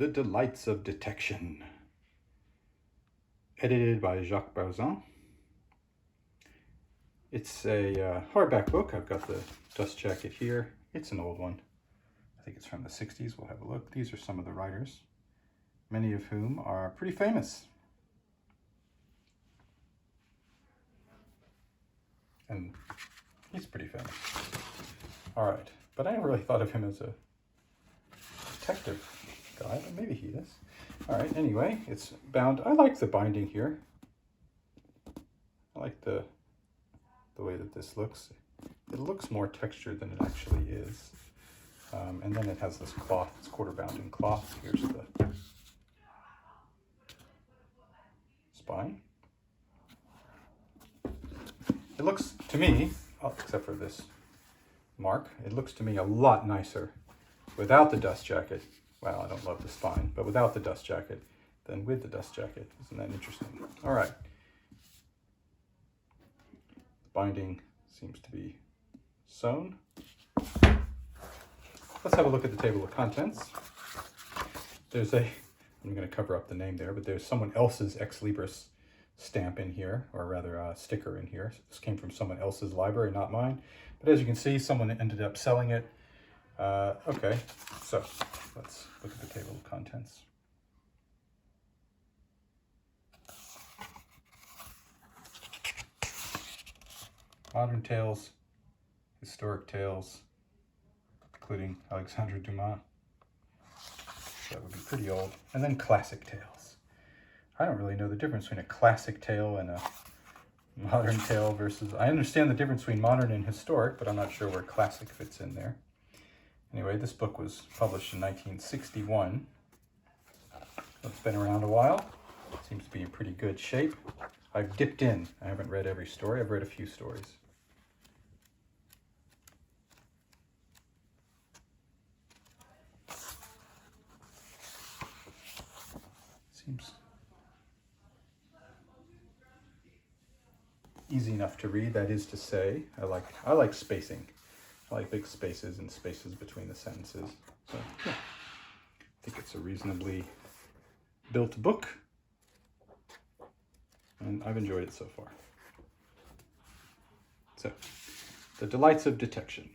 The Delights of Detection, edited by Jacques Barzun. It's a hardback book. I've got the dust jacket here. It's an old one. I think it's from the 60s. We'll have a look. These are some of the writers, many of whom are pretty famous. And he's pretty famous. All right, but I never really thought of him as a detective guy, but maybe he is. All right, anyway, it's bound. I like the binding here. I like the way that this looks. It looks more textured than it actually is. And then it has this cloth. It's quarter bound in cloth. Here's the spine. It looks to me, except for this mark, it looks to me a lot nicer without the dust jacket. Well, I don't love the spine, but without the dust jacket than with the dust jacket. Isn't that interesting? All right. The binding seems to be sewn. Let's have a look at the table of contents. There's I'm going to cover up the name there, but there's someone else's Ex Libris stamp in here, or rather a sticker in here. This came from someone else's library, not mine. But as you can see, someone ended up selling it. Okay, so let's look at the table of contents. Modern tales, historic tales, including Alexandre Dumas. That would be pretty old. And then classic tales. I don't really know the difference between a classic tale and a modern tale versus... I understand the difference between modern and historic, but I'm not sure where classic fits in there. Anyway, this book was published in 1961. It's been around a while. It seems to be in pretty good shape. I've dipped in. I haven't read every story. I've read a few stories. Seems easy enough to read. That is to say, I like spacing. I like big spaces and spaces between the sentences. So yeah, I think it's a reasonably built book, and I've enjoyed it so far. So, The Delights of Detection.